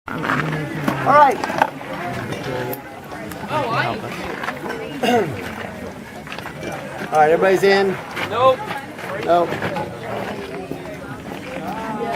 All right. Oh, All right, everybody's in? Nope. Nope.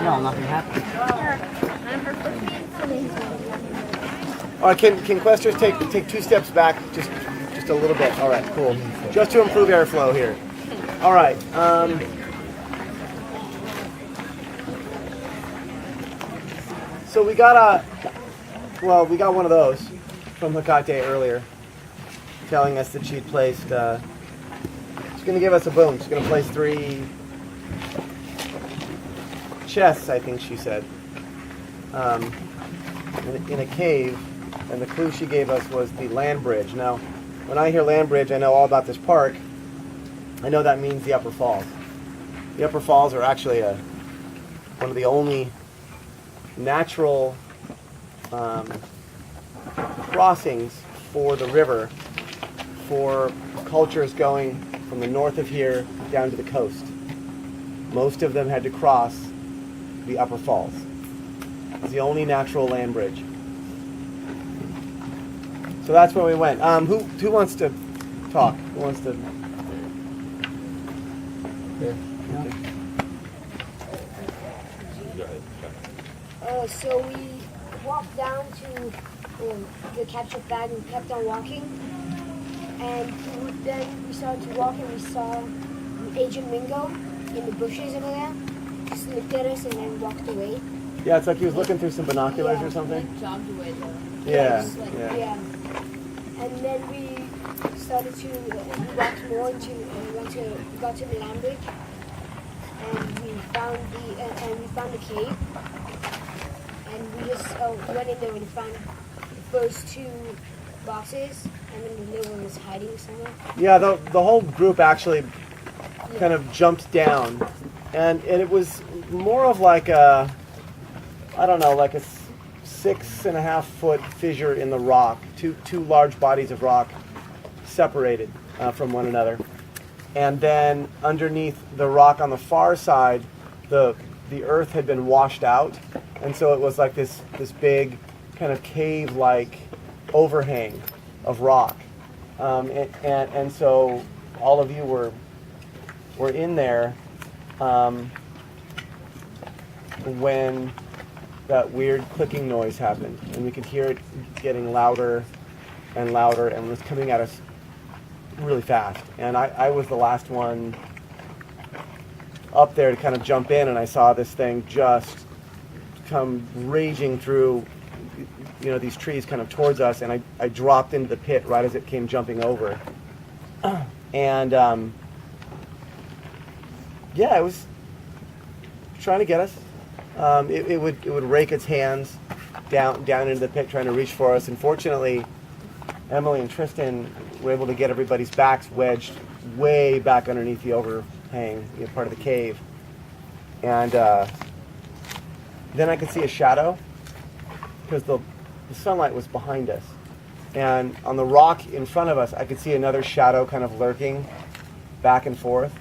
No, nothing happened. All right, can questers take 2 steps back, just a little bit? All right, cool. Just to improve airflow here. All right. So we got one of those from Hecate earlier, telling us that she'd placed. She's going to give us a boon. She's going to place 3 chests, I think she said, in a cave. And the clue she gave us was the land bridge. Now, when I hear land bridge, I know all about this park. I know that means the Upper Falls. The Upper Falls are actually one of the only natural crossings for the river for cultures going from the north of here down to the coast. Most of them had to cross the Upper Falls. It's the only natural land bridge. So that's where we went. Who wants to talk? Who wants to? Yeah. So we walked down to the ketchup bag and kept on walking. And then we started to walk and we saw Agent Mingo in the bushes over there. Just looked at us and then walked away. Yeah, it's like he was looking through some binoculars or something. Jogged away though. Yeah, Yeah. And then we started to walk more into we got to the land bridge and we found the cave and we just went in there and found the first 2 boxes and then the little one was hiding somewhere. Yeah, the whole group actually kind of jumped down, and it was more of like a 6.5 foot fissure in the rock, two large bodies of rock separated from one another. And then underneath the rock on the far side, the earth had been washed out, and so it was like this big kind of cave-like overhang of rock. And so all of you were in there when that weird clicking noise happened, and we could hear it getting louder and louder, and it was coming at us really fast. And I was the last one up there to kind of jump in, and I saw this thing just come raging through, these trees kind of towards us, and I dropped into the pit right as it came jumping over. And it was trying to get us. It would rake its hands down into the pit trying to reach for us. And fortunately, Emily and Tristan were able to get everybody's backs wedged way back underneath the overhang, part of the cave. And then I could see a shadow because the sunlight was behind us. And on the rock in front of us, I could see another shadow kind of lurking back and forth.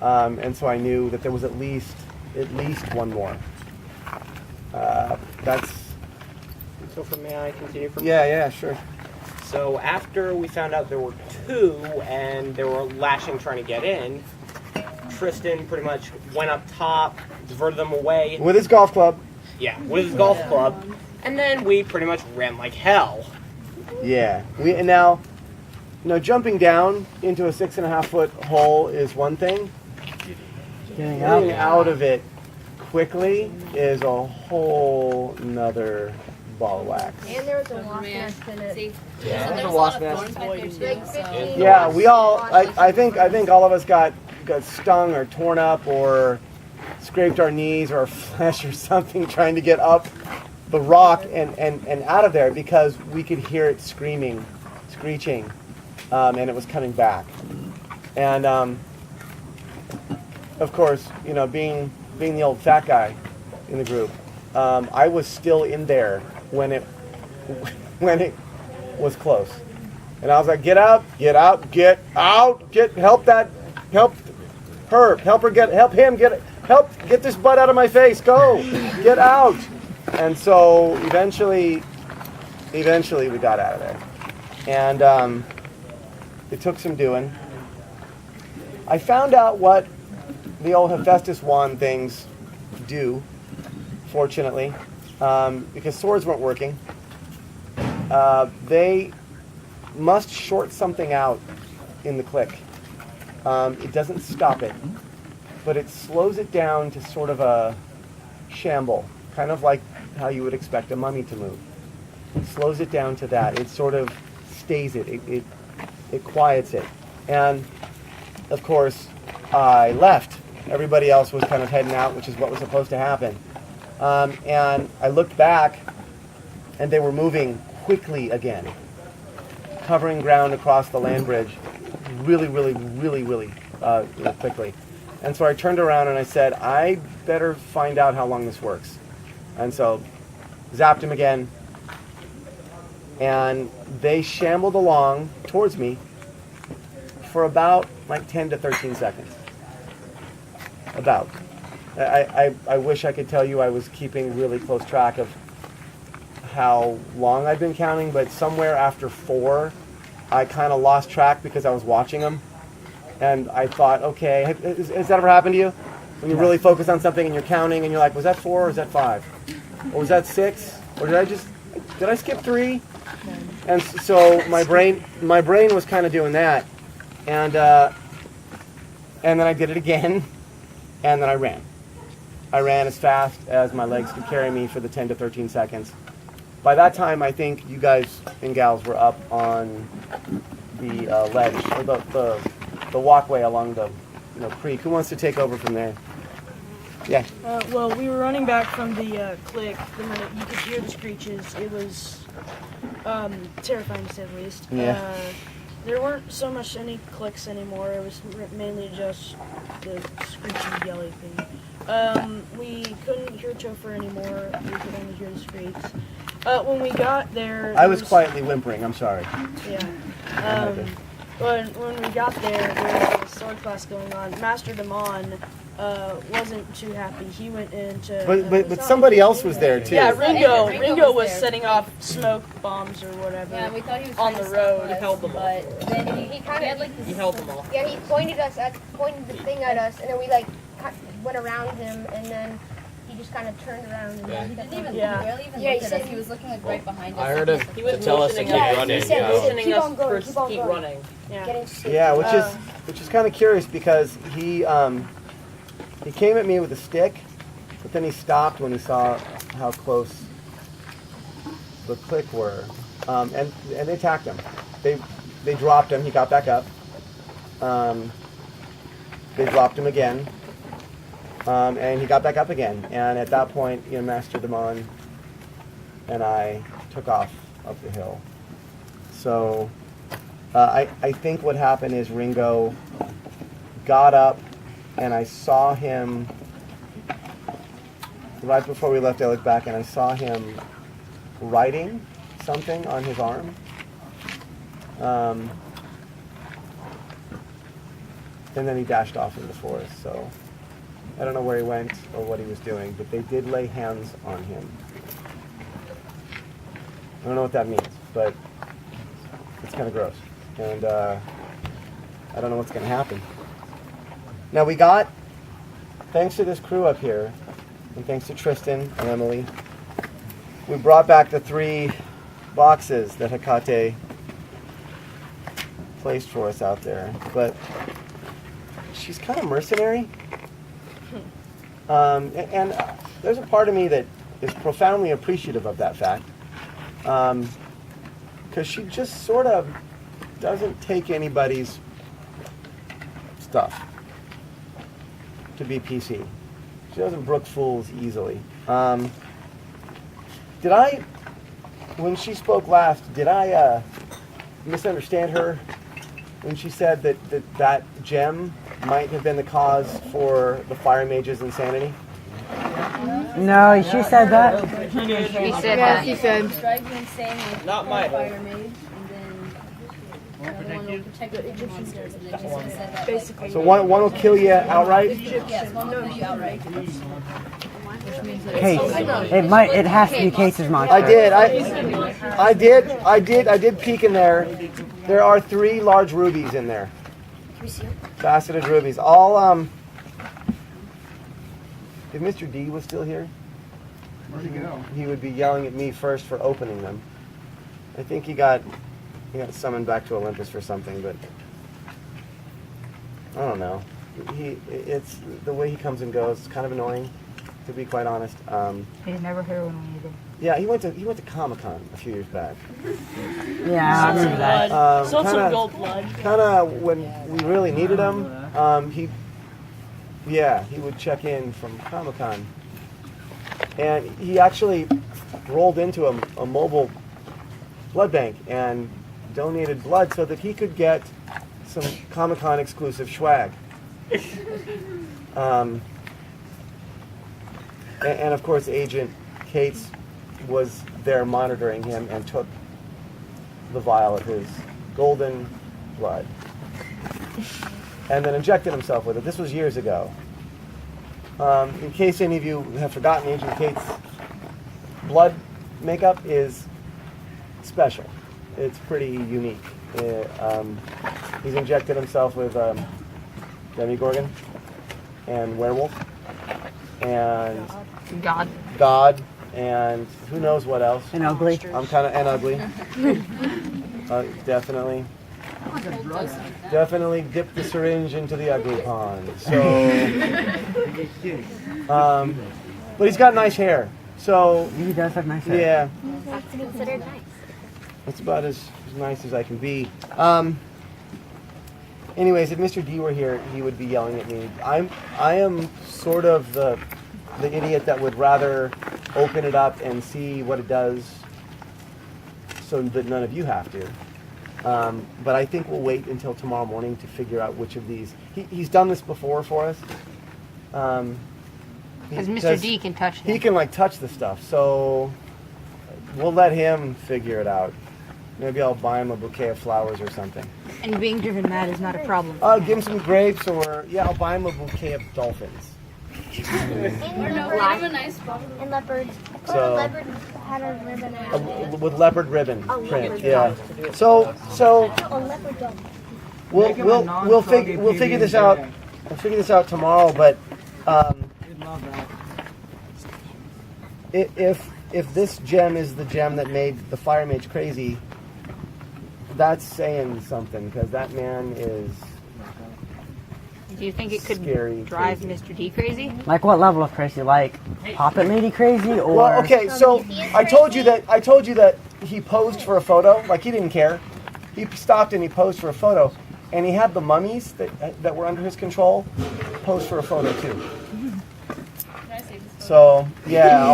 And so I knew that there was at least one more. So may I continue from Yeah, sure. So after we found out there were 2 and they were lashing trying to get in, Tristan pretty much went up top, diverted them away. With his golf club. Yeah, with his golf club. And then we pretty much ran like hell. Yeah. And now, jumping down into a 6.5 foot hole is one thing. Getting out of it quickly is a whole nother ball of wax. And there was a wasp nest in it. See? Yeah. So there was a lot of thorns back there too. So. Yeah, we all. I think all of us got stung or torn up or scraped our knees or our flesh or something trying to get up the rock and out of there because we could hear it screeching, and it was coming back. And of course, being the old fat guy in the group, I was still in there when it was close, and I was like, "Get out! Help him, get this butt out of my face! Go, get out!" And so eventually we got out of there. And it took some doing. I found out what the old Hephaestus wand things do, fortunately, because swords weren't working. They must short something out in the click. It doesn't stop it, but it slows it down to sort of a shamble, kind of like how you would expect a mummy to move. It slows it down to that. It sort of stays it. It quiets it. And of course, I left. Everybody else was kind of heading out, which is what was supposed to happen. And I looked back, and they were moving quickly again, covering ground across the land bridge really quickly. And so I turned around and I said, I better find out how long this works. And so zapped him again, and they shambled along towards me for about like 10 to 13 seconds. About. I wish I could tell you I was keeping really close track of how long I've been counting, but somewhere after 4, I kind of lost track because I was watching them. And I thought, okay, has that ever happened to you? When you really focus on something and you're counting and you're like, was that 4 or was that 5? Or was that 6? Or did I skip 3? And so my brain was kind of doing that. And then I did it again, and then I ran. I ran as fast as my legs could carry me for the 10 to 13 seconds. By that time, I think you guys and gals were up on the ledge, or the walkway along the creek. Who wants to take over from there? Yeah. Well, we were running back from the click. The minute you could hear the screeches, it was terrifying to say the least. Yeah. There weren't so much any clicks anymore. It was mainly just the screechy, yelly thing. We couldn't hear Topher anymore. We could only hear the screams. When we got there, I was quietly whimpering. I'm sorry. Yeah. When we got there was a sword class going on. Master Damon wasn't too happy. He went into. But somebody else was there too. Yeah, Ringo Ringo was was there. setting off smoke bombs or whatever. Yeah, we thought he was on trying the to road. stop us, held them all. but then He kind had of like this. He held them all. Yeah, he pointed the thing at us, and then we like went around him, and then he just kind of turned around and Yeah. He didn't even Yeah. he barely even Yeah, he looked at said us. He was looking like right behind us. I heard looking it at the He was to tell us to motioning keep us. running. He said, Yeah. Motioning keep us on going, for keep on keep going. running. Yeah. Getting sick. Yeah, which is kind of curious because he came at me with a stick, but then he stopped when he saw how close the click were, and they attacked him. They dropped him. He got back up. They dropped him again, and he got back up again. And at that point, Master Damon and I took off up the hill. So I think what happened is Ringo got up, and I saw him right before we left. I looked back, and I saw him writing something on his arm. And then he dashed off in the forest. So I don't know where he went or what he was doing, but they did lay hands on him. I don't know what that means, but it's kind of gross. And I don't know what's going to happen. Now we got, thanks to this crew up here, and thanks to Tristan and Emily, we brought back the 3 boxes that Hecate placed for us out there. But she's kind of mercenary. And there's a part of me that is profoundly appreciative of that fact. Because she just sort of doesn't take anybody's stuff to be PC. She doesn't brook fools easily. When she spoke last, did I misunderstand her when she said that gem might have been the cause for the fire mage's insanity? No, she said that. He said that. He said. Drive you insane with Not my fire mage, and then another one will protect you from monsters, and then she said that. Basically. So one will kill you outright? Yes, one will kill you outright. Kate. It has to be Kate's monster. I did peek in there. There are 3 large rubies in there. Faceted rubies. All if Mr. D was still here, Where'd he go? he would be yelling at me first for opening them. I think he got summoned back to Olympus for something, but I don't know. It's the way he comes and goes. It's kind of annoying, to be quite honest. He's never here when we need him. Yeah, he went to Comic-Con a few years back. Yeah, I remember that. Sold some gold blood. Kind of when we really needed him, he would check in from Comic-Con. And he actually rolled into a mobile blood bank and donated blood so that he could get some Comic-Con exclusive swag. And of course, Agent Cates was there monitoring him and took the vial of his golden blood and then injected himself with it. This was years ago. In case any of you have forgotten, Agent Cates' blood makeup is special. It's pretty unique. He's injected himself with Demogorgon and Werewolf and God and who knows what else. And ugly. I'm kind of and ugly. Definitely dip the syringe into the ugly pond. So, but he's got nice hair. So He does have nice hair. yeah, That's considered nice. it's about as nice as I can be. Anyways, if Mr. D were here, he would be yelling at me. I am sort of the idiot that would rather open it up and see what it does so that none of you have to. But I think we'll wait until tomorrow morning to figure out which of these. He's done this before for us. Because Mr. D can touch He them. can like touch the stuff, so we'll let him figure it out. Maybe I'll buy him a bouquet of flowers or something. And being driven mad is not a problem. I'll give him some grapes, or I'll buy him a bouquet of dolphins. And leopards. So- Leopard had a ribbon on it. With leopard ribbon Oh, print, leopard. yeah. So A leopard dog. we'll figure this out. We'll figure this out tomorrow. But if this gem is the gem that made the Fire Mage crazy, that's saying something, because that man is Do you think it could scary drive crazy. Mr. D crazy? Like what level of crazy? Like Poppet Lady crazy, or Well, okay, so I told you that he posed for a photo. Like, he didn't care. He stopped and he posed for a photo, and he had the mummies that were under his control pose for a photo too. So yeah,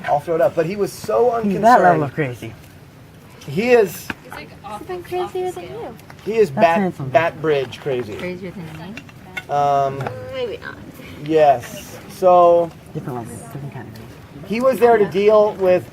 I'll throw it up. But he was so he's that level unconcerned. of crazy? He is Something crazier than you. He is That's handsome. bat bridge crazy. Crazier than me? Maybe not. Yes. So Different level, different kind of crazy. he was there to deal with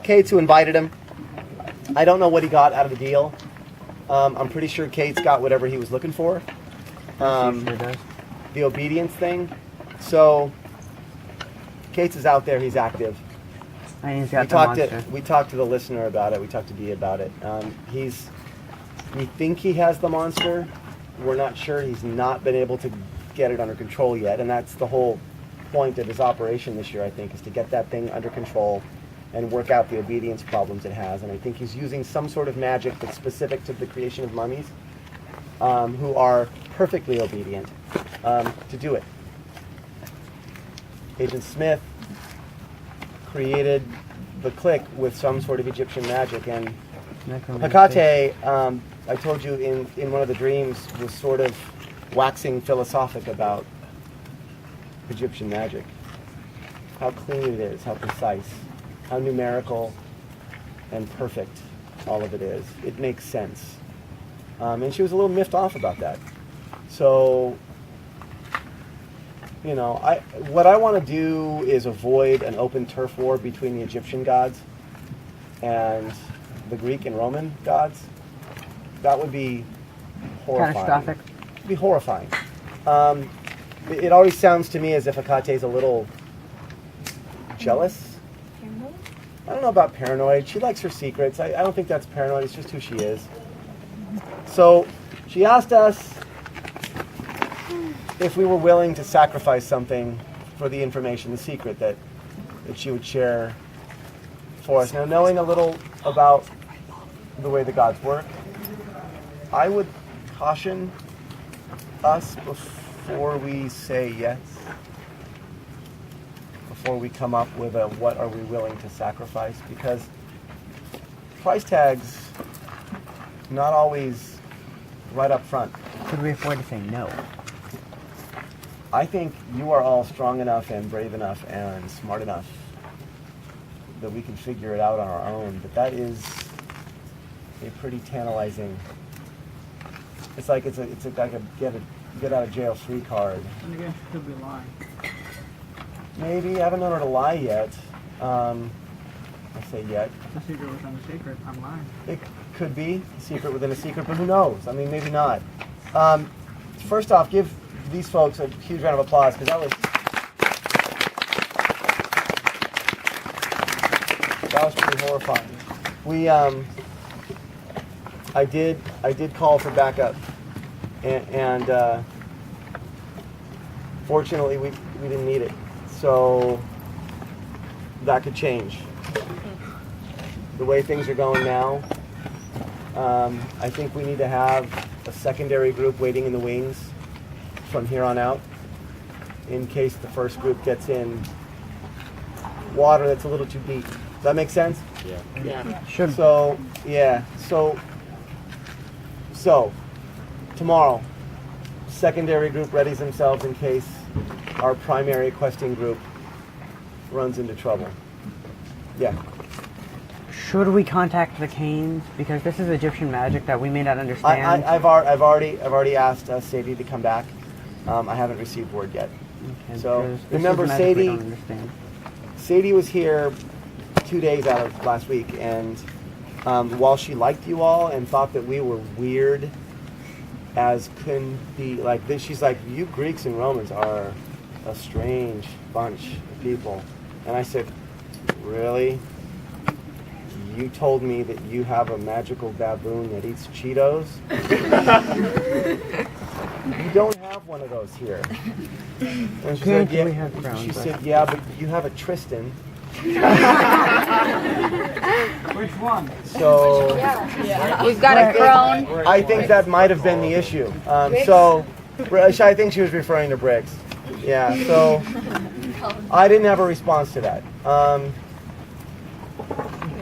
Cates, who invited him. I don't know what he got out of the deal. I'm pretty sure Cates got whatever he was looking for. Sure does. The obedience thing. So Cates is out there. He's active. And he's got the monster. We talked to the listener about it. We talked to Dee about it. We think he has the monster. We're not sure. He's not been able to get it under control yet, and that's the whole point of his operation this year, I think, is to get that thing under control and work out the obedience problems it has. And I think he's using some sort of magic that's specific to the creation of mummies, who are perfectly obedient, to do it. Agent Smith created the clique with some sort of Egyptian magic, and Hecate, I told you in one of the dreams, was sort of waxing philosophic about Egyptian magic. How clean it is, how precise, how numerical and perfect all of it is. It makes sense. And she was a little miffed off about that. So, what I want to do is avoid an open turf war between the Egyptian gods and the Greek and Roman gods. That would be horrifying. Catastrophic. It'd be horrifying. It always sounds to me as if Hecate is a little jealous. I don't know about paranoid. She likes her secrets. I don't think that's paranoid. It's just who she is. So she asked us if we were willing to sacrifice something for the information, the secret that she would share for us. Now, knowing a little about the way the gods work, I would caution us before we say yes, before we come up with a what are we willing to sacrifice, because price tags not always right up front. Could we afford to say no? I think you are all strong enough and brave enough and smart enough that we can figure it out on our own, but that is a pretty tantalizing. It's like it's like a get out of jail free card. And again, she could be lying. Maybe I haven't known her to lie yet. I say yet. The secret within a secret. I'm lying. It could be a secret within a secret, but who knows? I mean, maybe not. First off, give these folks a huge round of applause because that was pretty horrifying. We I did call for backup, and fortunately we didn't need it. So that could change. The way things are going now, I think we need to have a secondary group waiting in the wings from here on out in case the first group gets in water that's a little too deep. Does that make sense? Yeah. Should. So, yeah. So tomorrow, secondary group readies themselves in case our primary questing group runs into trouble. Yeah. Should we contact the Canes? Because this is Egyptian magic that we may not understand. I've already asked Sadie to come back. I haven't received word yet. Okay, So because this remember, is magic we Sadie. don't understand. Sadie was here 2 days out of last week, and while she liked you all and thought that we were weird as can be, like this, she's like, you Greeks and Romans are a strange bunch of people. And I said, really? You told me that you have a magical baboon that eats Cheetos? You don't have one of those here. And she said, Granted, we have brown, she but- said, yeah, but you have a Tristan. Which one? So We've got a crone. I think that might have been the issue. So I think she was referring to Briggs. Yeah, so I didn't have a response to that.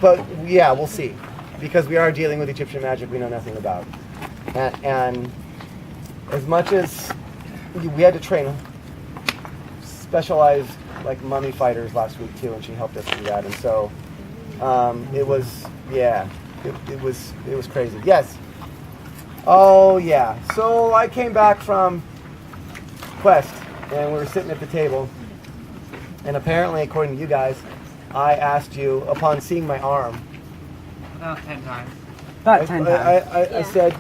But yeah, we'll see. Because we are dealing with Egyptian magic we know nothing about. And as much as we had to train specialized like mummy fighters last week too, and she helped us do that. And so it was, yeah, it was crazy. Yes. Oh yeah. So I came back from Quest, and we were sitting at the table, and apparently, according to you guys, I asked you upon seeing my arm. About 10 times. About 10 times. I said,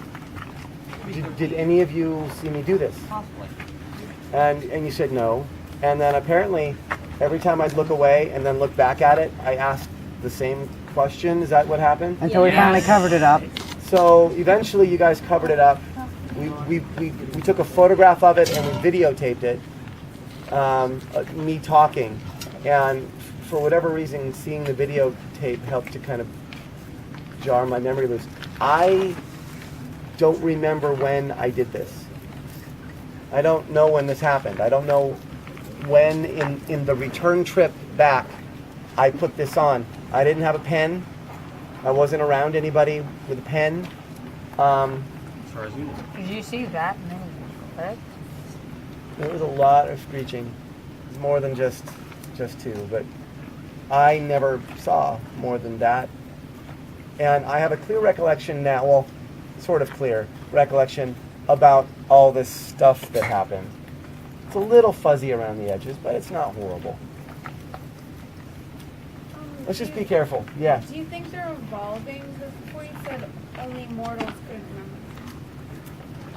did any of you see me do this? Possibly. And you said no. And then apparently, every time I'd look away and then look back at it, I asked the same question. Is that what happened? Until we finally covered it up. So eventually, you guys covered it up. We took a photograph of it and we videotaped it. Me talking, and for whatever reason, seeing the videotape helped to kind of jar my memory loose. I don't remember when I did this. I don't know when this happened. I don't know when in the return trip back I put this on. I didn't have a pen. I wasn't around anybody with a pen. As far as you know. Did you see that? No. There was a lot of screeching. It was more than just two, but I never saw more than that. And I have a clear recollection now, well, sort of clear recollection about all this stuff that happened. It's a little fuzzy around the edges, but it's not horrible. Let's just be careful. Yeah. Do you think they're evolving? Because before you said only mortals could remember.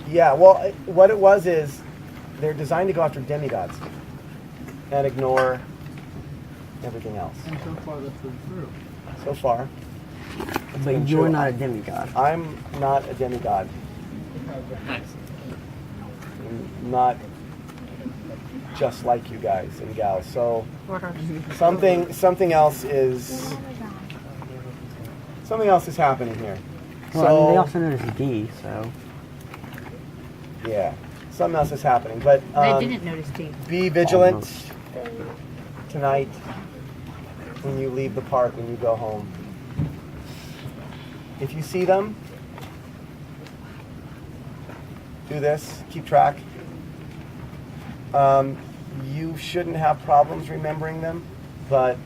Yeah, well, what it was is they're designed to go after demigods and ignore everything else. And so far that's been true. So far, But you're not a demigod. I'm not a demigod. Nice. I'm not just like you guys and gals. So What are you? something else is happening here. Well, I mean, they So also noticed D, so. yeah, something else is happening. But They didn't notice teeth. be vigilant Almost. tonight when you leave the park, when you go home. If you see them, do this, keep track. You shouldn't have problems remembering them, but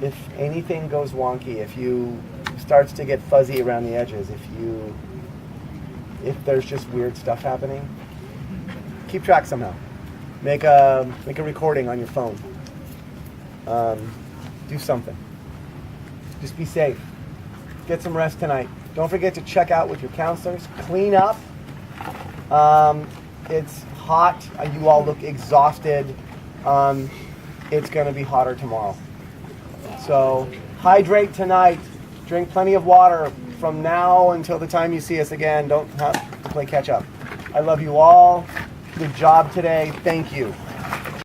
if anything goes wonky, if you starts to get fuzzy around the edges, if there's just weird stuff happening, keep track somehow. Make a recording on your phone. Do something. Just be safe. Get some rest tonight. Don't forget to check out with your counselors. Clean up. It's hot. You all look exhausted. It's going to be hotter tomorrow. So hydrate tonight. Drink plenty of water from now until the time you see us again. Don't have to play catch up. I love you all. Good job today. Thank you.